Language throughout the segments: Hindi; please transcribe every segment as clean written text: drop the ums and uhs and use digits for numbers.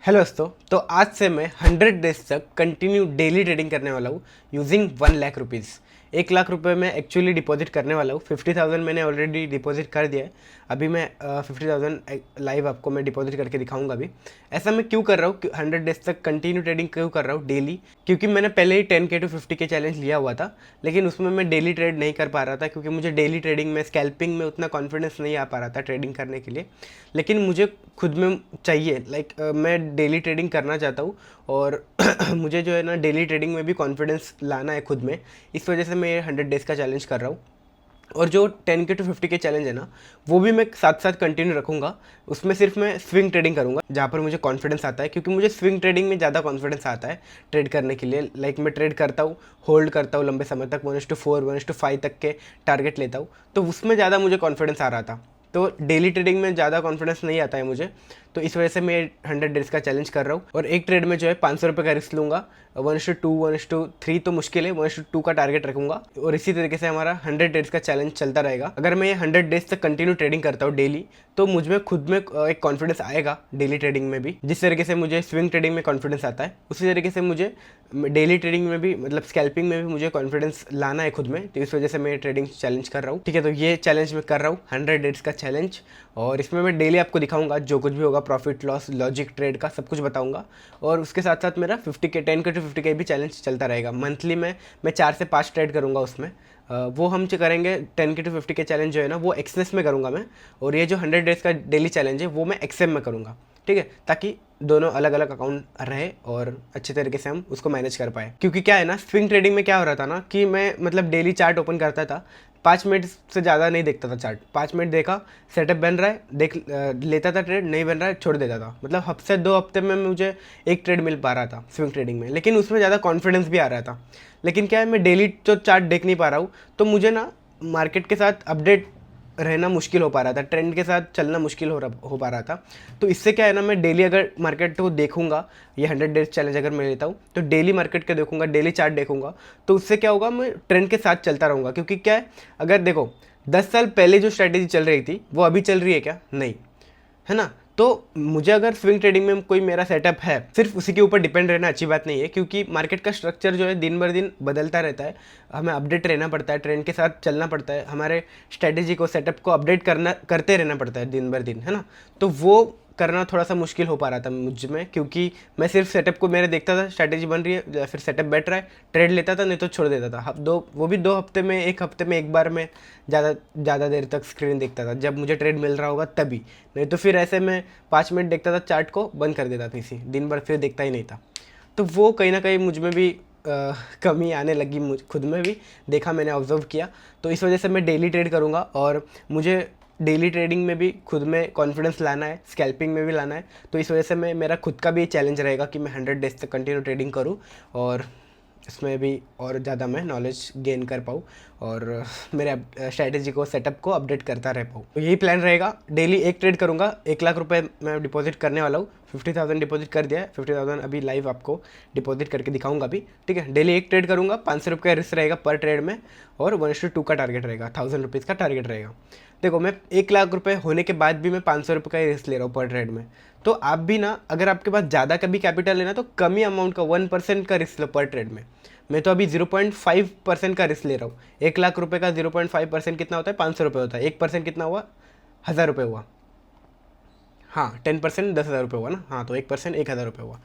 हेलो दोस्तों। तो आज से मैं 100 डेज तक कंटिन्यू डेली ट्रेडिंग करने वाला हूँ यूजिंग 1 लाख रुपीज़। 1 लाख रुपए मैं एक्चुअली डिपॉजिट करने वाला हूँ। 50,000 मैंने ऑलरेडी डिपॉजिट कर दिया है। अभी मैं 50,000 लाइव आपको मैं डिपॉजिट करके दिखाऊंगा अभी। ऐसा मैं क्यों कर रहा हूँ, 100 डेज तक कंटिन्यू ट्रेडिंग क्यों कर रहा हूँ डेली? क्योंकि मैंने पहले ही 10K to 50K चैलेंज लिया हुआ था, लेकिन उसमें मैं डेली ट्रेड नहीं कर पा रहा था क्योंकि मुझे डेली ट्रेडिंग में स्कैल्पिंग में उतना कॉन्फिडेंस नहीं आ पा रहा था ट्रेडिंग करने के लिए। लेकिन मुझे खुद में चाहिए, मैं डेली ट्रेडिंग करना चाहता हूँ और मुझे जो है ना डेली ट्रेडिंग में भी कॉन्फिडेंस लाना है खुद में। इस वजह से मैं ये 100 डेज़ का चैलेंज कर रहा हूँ। और जो 10K to 50K चैलेंज है ना, वो भी मैं साथ साथ कंटिन्यू रखूँगा। उसमें सिर्फ मैं स्विंग ट्रेडिंग करूँगा जहाँ पर मुझे कॉन्फिडेंस आता है, क्योंकि मुझे स्विंग ट्रेडिंग में ज़्यादा कॉन्फिडेंस आता है ट्रेड करने के लिए। मैं ट्रेड करता हूँ, होल्ड करता हूँ लंबे समय तक, 1:4 1:5 तक के टारगेट लेता हूँ, तो उसमें ज़्यादा मुझे कॉन्फिडेंस आ रहा था। तो डेली ट्रेडिंग में ज़्यादा कॉन्फिडेंस नहीं आता है मुझे, तो इस वजह से मैं 100 डेज़ का चैलेंज कर रहा हूँ। और एक ट्रेड में जो है 500 रुपये का रिस्क लूँगा। 1:2 1:3 तो मुश्किल है, 1:2 का टारगेट रखूँगा। और इसी तरीके से हमारा 100 डेज़ का चैलेंज चलता रहेगा। अगर मैं ये 100 डेज़ तक कंटिन्यू ट्रेडिंग करता हूँ डेली, तो मुझ में खुद में एक कॉन्फिडेंस आएगा डेली ट्रेडिंग में भी। जिस तरीके से मुझे स्विंग ट्रेडिंग में कॉन्फिडेंस आता है, उसी तरीके से मुझे डेली ट्रेडिंग में भी, मतलब स्कैल्पिंग में भी मुझे कॉन्फिडेंस लाना है खुद में। तो इस वजह से मैं ट्रेडिंग चैलेंज कर रहा हूँ। ठीक है, तो ये चैलेंज मैं कर रहा हूँ, 100 डेज़ का चैलेंज। और इसमें मैं डेली आपको दिखाऊंगा जो कुछ भी होगा, प्रॉफिट लॉस, लॉजिक ट्रेड का सब कुछ बताऊंगा। और उसके साथ साथ मेरा 50K 10K to 50K भी चैलेंज चलता रहेगा। मंथली में मैं 4 से 5 ट्रेड करूंगा उसमें। वो हम करेंगे 10K to 50K चैलेंज जो है ना, वो एक्सएस में करूंगा मैं। और ये जो 100 डेज़ का डेली चैलेंज है वो मैं एक्सएम में करूंगा। ठीक है, ताकि दोनों अलग अलग अकाउंट रहे और अच्छे तरीके से हम उसको मैनेज कर पाए। क्योंकि क्या है ना, स्विंग ट्रेडिंग में क्या हो रहा था ना कि मैं डेली चार्ट ओपन करता था, 5 मिनट से ज़्यादा नहीं देखता था चार्ट। 5 मिनट देखा, सेटअप बन रहा है, लेता था ट्रेड, नहीं बन रहा है छोड़ देता था। मतलब हफ्ते से 2 हफ्ते में मुझे एक ट्रेड मिल पा रहा था स्विंग ट्रेडिंग में, लेकिन उसमें ज़्यादा कॉन्फिडेंस भी आ रहा था। लेकिन क्या है, मैं डेली तो चार्ट देख नहीं पा रहा हूँ, तो मुझे ना मार्केट के साथ अपडेट रहना मुश्किल हो पा रहा था, ट्रेंड के साथ चलना मुश्किल हो पा रहा था। तो इससे क्या है ना, मैं डेली अगर मार्केट को देखूंगा, ये 100 डेज चैलेंज अगर मैं लेता हूँ, तो डेली मार्केट के देखूंगा, डेली चार्ट देखूंगा, तो उससे क्या होगा, मैं ट्रेंड के साथ चलता रहूँगा। क्योंकि क्या है, अगर देखो 10 साल पहले जो स्ट्रैटेजी चल रही थी वो अभी चल रही है क्या? नहीं, है ना। तो मुझे अगर स्विंग ट्रेडिंग में कोई मेरा सेटअप है, सिर्फ उसी के ऊपर डिपेंड रहना अच्छी बात नहीं है, क्योंकि मार्केट का स्ट्रक्चर जो है दिन भर दिन बदलता रहता है। हमें अपडेट रहना पड़ता है, ट्रेंड के साथ चलना पड़ता है, हमारे स्ट्रेटेजी को, सेटअप को अपडेट करते रहना पड़ता है दिन भर दिन, है ना। तो वो करना थोड़ा सा मुश्किल हो पा रहा था मुझ में, क्योंकि मैं सिर्फ सेटअप को मेरे देखता था, स्ट्रैटेजी बन रही है या फिर सेटअप बैठ रहा है, ट्रेड लेता था, नहीं तो छोड़ देता था। वो भी 2 हफ्ते में, 1 हफ्ते में एक बार में ज़्यादा देर तक स्क्रीन देखता था, जब मुझे ट्रेड मिल रहा होगा तभी। नहीं तो फिर ऐसे में 5 मिनट देखता था, चार्ट को बंद कर देता था, इसी दिन भर फिर देखता ही नहीं था। तो वो कहीं ना कहीं मुझ में भी कमी आने लगी, मुझ खुद में भी देखा, मैंने ऑब्जर्व किया। तो इस वजह से मैं डेली ट्रेड करूँगा और मुझे डेली ट्रेडिंग में भी खुद में कॉन्फिडेंस लाना है, स्कैल्पिंग में भी लाना है। तो इस वजह से मेरा खुद का भी चैलेंज रहेगा कि मैं 100 डेज तक कंटिन्यू ट्रेडिंग करूँ और इसमें भी और ज़्यादा मैं नॉलेज गेन कर पाऊँ और मेरे स्ट्रैटेजी को, सेटअप को अपडेट करता रह पाऊँ। तो यही प्लान रहेगा। डेली एक ट्रेड करूँगा, 1 लाख रुपए मैं डिपॉजिट करने वाला हूँ। 50,000 डिपॉजिट कर दिया है, 50,000 अभी लाइव आपको डिपॉजिट करके दिखाऊंगा अभी। ठीक है, डेली एक ट्रेड करूँगा, 500 रुपये का रिस्क रहेगा पर ट्रेड में, और 1:2 का टारगेट रहेगा, 1000 रुपीज़ का टारगेट रहेगा। देखो, मैं 1 लाख रुपए होने के बाद भी मैं 500 रुपये का ही रिस्क ले रहा हूँ पर ट्रेड में। तो आप भी ना, अगर आपके पास ज़्यादा कभी कैपिटल है ना, तो कम ही अमाउंट का 1% का रिस्क लो पर ट्रेड में। मैं तो अभी 0.5% का रिस्क ले रहा हूँ। 1 लाख रुपए का 0.5% कितना होता है? 500 रुपये होता है। 1% कितना हुआ? 1000 रुपये हुआ। हाँ, 10% 10,000 रुपये हुआ ना। हाँ, तो 1% 1,000 रुपये हुआ।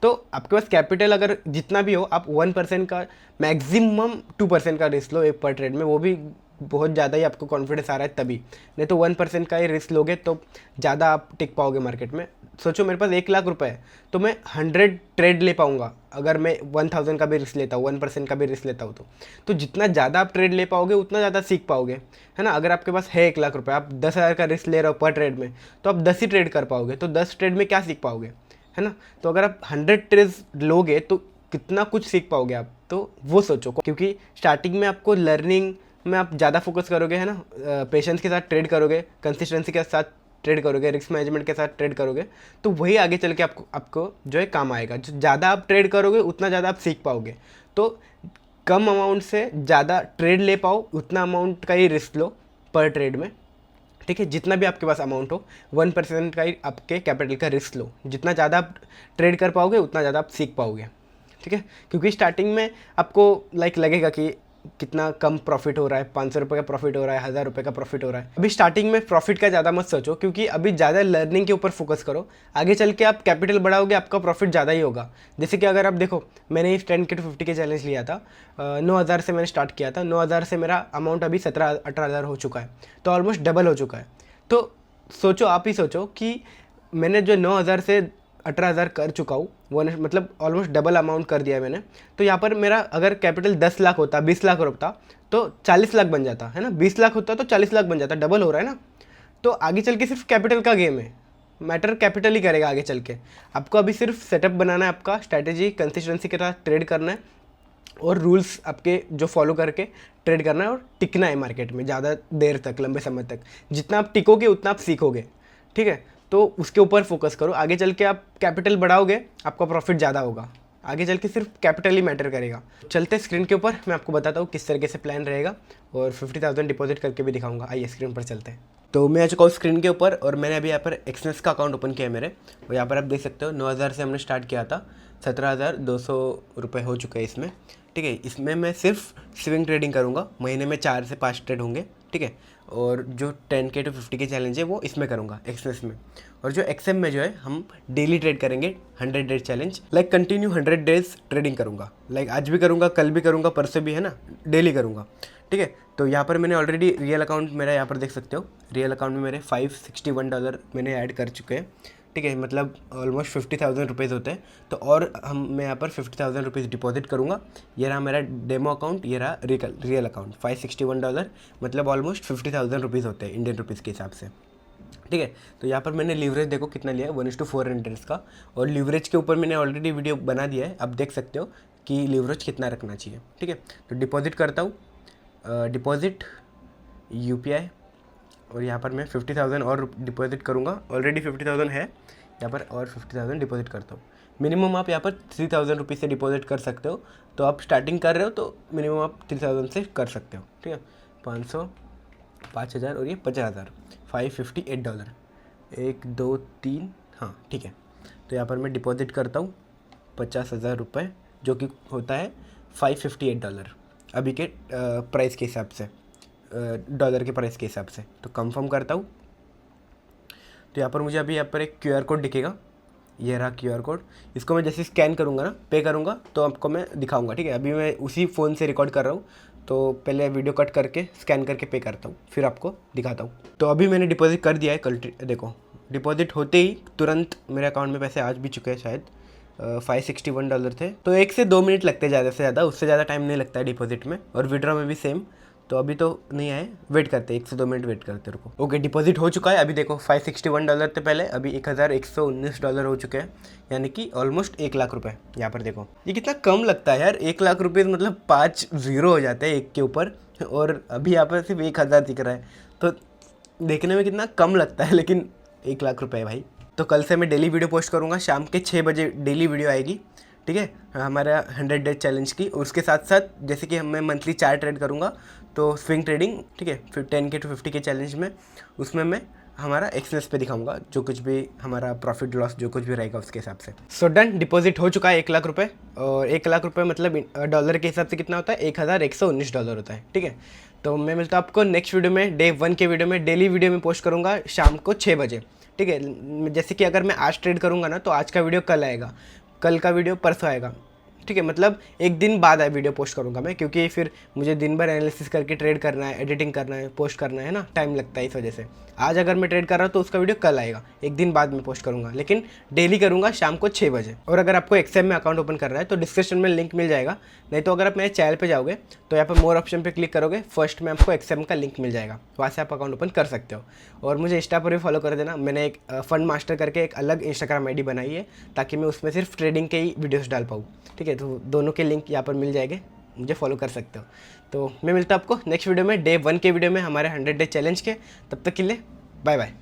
तो आपके पास कैपिटल अगर जितना भी हो, आप 1% का, मैक्सिमम 2% का रिस्क लो एक पर ट्रेड में। वो भी बहुत ज़्यादा ही आपको कॉन्फिडेंस आ रहा है तभी, नहीं तो 1% का ही रिस्क लोगे तो ज़्यादा आप टिक पाओगे मार्केट में। सोचो, मेरे पास 1 लाख रुपए है, तो मैं 100 ट्रेड ले पाऊंगा अगर मैं 1000 का भी रिस्क लेता हूँ, 1% का भी रिस्क लेता हूँ। तो जितना ज़्यादा आप ट्रेड ले पाओगे उतना ज़्यादा सीख पाओगे, है ना। अगर आपके पास है 1 लाख रुपए, आप 10,000 का रिस्क ले रहे हो पर ट्रेड में, तो आप 10 ही ट्रेड कर पाओगे, तो 10 ट्रेड में क्या सीख पाओगे, है ना। तो अगर आप 100 ट्रेड्स लोगे तो कितना कुछ सीख पाओगे आप, तो वो सोचो। क्योंकि स्टार्टिंग में आपको लर्निंग में आप ज़्यादा फोकस करोगे, है ना, पेशेंस के साथ ट्रेड करोगे, कंसिस्टेंसी के साथ ट्रेड करोगे, रिस्क मैनेजमेंट के साथ ट्रेड करोगे, तो वही आगे चल के आपको जो है काम आएगा। जो ज़्यादा आप ट्रेड करोगे उतना ज़्यादा आप सीख पाओगे। तो कम अमाउंट से ज़्यादा ट्रेड ले पाओ, उतना अमाउंट का ही रिस्क लो पर ट्रेड में। ठीक है, जितना भी आपके पास अमाउंट हो 1% का ही आपके कैपिटल का रिस्क लो। जितना ज़्यादा आप ट्रेड कर पाओगे उतना ज़्यादा आप सीख पाओगे, ठीक है। क्योंकि स्टार्टिंग में आपको लगेगा कि कितना कम प्रॉफिट हो रहा है, 500 रुपये का प्रॉफिट हो रहा है, 1000 रुपये का प्रॉफिट हो रहा है। अभी स्टार्टिंग में प्रॉफिट का ज़्यादा मत सोचो, क्योंकि अभी ज़्यादा लर्निंग के ऊपर फोकस करो। आगे चल के आप कैपिटल बढ़ाओगे, आपका प्रॉफिट ज़्यादा ही होगा। जैसे कि अगर आप देखो, मैंने इस 10K to 50K चैलेंज लिया था, 9,000 से मैंने स्टार्ट किया था। 9,000 से मेरा अमाउंट अभी 17-18,000 हो चुका है, तो ऑलमोस्ट डबल हो चुका है। तो सोचो, आप ही सोचो कि मैंने जो 9,000 से 18,000 कर चुका हूँ, वो मतलब ऑलमोस्ट डबल अमाउंट कर दिया है मैंने। तो यहाँ पर मेरा अगर कैपिटल 10 लाख होता, 20 लाख होता तो 40 लाख बन जाता है ना। 20 लाख होता तो 40 लाख बन जाता, डबल हो रहा है ना। तो आगे चल के सिर्फ कैपिटल का गेम है, मैटर कैपिटल ही करेगा आगे चल के। आपको अभी सिर्फ सेटअप बनाना है, आपका स्ट्रैटेजी कंसिस्टेंसी के साथ ट्रेड करना है और रूल्स आपके जो फॉलो करके ट्रेड करना है और टिकना है मार्केट में ज़्यादा देर तक, लंबे समय तक। जितना आप टिकोगे उतना आप सीखोगे, ठीक है। तो उसके ऊपर फोकस करो। आगे चल के आप कैपिटल बढ़ाओगे, आपका प्रॉफिट ज़्यादा होगा। आगे चल के सिर्फ कैपिटल ही मैटर करेगा। चलते स्क्रीन के ऊपर, मैं आपको बताता हूँ किस तरीके से प्लान रहेगा और 50,000 डिपॉजिट करके भी दिखाऊंगा। आइए स्क्रीन पर चलते हैं। तो मैं आ चुका हूँ स्क्रीन के ऊपर और मैंने अभी यहाँ पर एक्सनेस का अकाउंट ओपन किया है मेरे। और यहाँ पर आप देख सकते हो 9,000 से हमने स्टार्ट किया था, 17,200 रुपये हो चुके हैं इसमें, ठीक है। इसमें मैं सिर्फ स्विंग ट्रेडिंग करूँगा, महीने में 4 से 5 ट्रेड होंगे, ठीक है। और जो 10K to 50K चैलेंज है वो इसमें करूँगा, एक्सनेस में। और जो एक्सएम में जो है हम डेली ट्रेड करेंगे, 100 days challenge, continue 100 days trading करूँगा। आज भी करूँगा, कल भी करूँगा, परसों भी, है ना, डेली करूँगा, ठीक है। तो यहाँ पर मैंने ऑलरेडी रियल अकाउंट मेरा यहाँ पर देख सकते हो, रियल अकाउंट में मेरे $561 मैंने ऐड कर चुके हैं, ठीक है। मतलब ऑलमोस्ट 50,000 रुपीज़ होते हैं। तो और मैं यहाँ पर 50,000 रुपीज़ डिपॉजिट करूँगा। ये रहा मेरा डेमो अकाउंट, ये रहा रियल अकाउंट। $561 मतलब ऑलमोस्ट 50,000 रुपीज़ होते हैं इंडियन रुपीज़ के हिसाब से, ठीक है। तो यहाँ पर मैंने लीवरेज देखो कितना लिया है, 1:4 इंटरेस्ट का। और लीवरेज के ऊपर मैंने ऑलरेडी वीडियो बना दिया है, आप देख सकते हो कि लीवरेज कितना रखना चाहिए, ठीक है। तो डिपॉजिट करता हूँ, डिपॉजिट UPI, और यहाँ पर मैं 50,000 और डिपॉजिट करूँगा। ऑलरेडी 50,000 है यहाँ पर, और 50,000 डिपॉजिट करता हूँ। मिनिमम आप यहाँ पर 3,000 रुपीज़ से डिपॉजिट कर सकते हो। तो आप स्टार्टिंग कर रहे हो तो मिनिमम आप 3,000 से कर सकते हो, ठीक है। 500, 5,000 और ये 50,000, $558, 1 2 3, हाँ ठीक है। तो यहाँ पर मैं डिपॉजिट करता हूँ 50,000 रुपये, जो कि होता है $558 अभी के प्राइस के हिसाब से, डॉलर के प्राइस के हिसाब से। तो कंफर्म करता हूँ। तो यहाँ पर मुझे अभी यहाँ पर एक QR कोड दिखेगा, ये रहा QR कोड। इसको मैं जैसे स्कैन करूँगा ना, पे करूँगा, तो आपको मैं दिखाऊंगा, ठीक है। अभी मैं उसी फ़ोन से रिकॉर्ड कर रहा हूँ, तो पहले वीडियो कट करके स्कैन करके पे करता हूँ, फिर आपको दिखाता हूँ। तो अभी मैंने डिपॉजिट कर दिया है, कल देखो डिपॉजिट होते ही तुरंत मेरे अकाउंट में पैसे आज भी चुके हैं शायद। $561 थे। तो 1 से 2 मिनट लगते हैं ज़्यादा से ज़्यादा, उससे ज़्यादा टाइम नहीं लगता है डिपॉजिट में। और विड्रॉ में भी सेम। तो अभी तो नहीं आए, वेट करते, 1 से 2 मिनट वेट करते रुको। ओके, डिपॉजिट हो चुका है। अभी देखो $561 थे पहले, अभी $1,119 हो चुके हैं, यानी कि ऑलमोस्ट 1 लाख रुपए। यहाँ पर देखो ये कितना कम लगता है यार, 1 लाख रुपये मतलब 5 ज़ीरो हो जाते हैं एक के ऊपर, और अभी यहाँ पर सिर्फ 1,000 दिख रहा है। तो देखने में कितना कम लगता है, लेकिन 1 लाख रुपये भाई। तो कल से मैं डेली वीडियो पोस्ट करूँगा, शाम के 6 बजे डेली वीडियो आएगी, ठीक है, हमारा 100 डेज चैलेंज की। उसके साथ साथ जैसे कि मैं मंथली 4 ट्रेड करूँगा, तो स्विंग ट्रेडिंग, ठीक है, फिर 10K to 50K चैलेंज में, उसमें मैं हमारा एक्सनेस पे दिखाऊंगा, जो कुछ भी हमारा प्रॉफिट लॉस जो कुछ भी रहेगा उसके हिसाब से। सो डन, डिपॉजिट हो चुका है 1 लाख रुपये। और 1 लाख रुपये मतलब डॉलर के हिसाब से कितना होता है, $1,119 होता है, ठीक है। तो मैं मिलता हूँ आपको नेक्स्ट वीडियो में, डे 1 के वीडियो में। डेली वीडियो में पोस्ट करूँगा शाम को 6 बजे, ठीक है। जैसे कि अगर मैं आज ट्रेड करूँगा ना, तो आज का वीडियो कल आएगा, कल का वीडियो परसों आएगा, ठीक है। मतलब एक दिन बाद वीडियो पोस्ट करूँगा मैं, क्योंकि फिर मुझे दिन भर एनालिसिस करके ट्रेड करना है, एडिटिंग करना है, पोस्ट करना है ना, टाइम लगता है इस वजह से। आज अगर मैं ट्रेड कर रहा हूँ तो उसका वीडियो कल आएगा, एक दिन बाद में पोस्ट करूँगा, लेकिन डेली करूँगा शाम को 6 बजे। और अगर आपको एक्सएम में अकाउंट ओपन करना है तो डिस्क्रिप्शन में लिंक मिल जाएगा, नहीं तो अगर आप मेरे चैनल पर जाओगे तो यहाँ पर मोर ऑप्शन पर क्लिक करोगे, फर्स्ट में आपको एक्सएम का लिंक मिल जाएगा, वहाँ से आप अकाउंट ओपन कर सकते हो। और मुझे इंस्टा पर भी फॉलो कर देना, मैंने एक फंड मास्टर करके एक अलग इंस्टाग्राम ID बनाई है, ताकि मैं उसमें सिर्फ ट्रेडिंग के ही वीडियोज़ डाल पाऊँ, ठीक है। तो दोनों के लिंक यहाँ पर मिल जाएंगे, मुझे फॉलो कर सकते हो। तो मैं मिलता हूँ आपको नेक्स्ट वीडियो में, डे 1 के वीडियो में, हमारे 100 डे चैलेंज के। तब तक के लिए बाय बाय।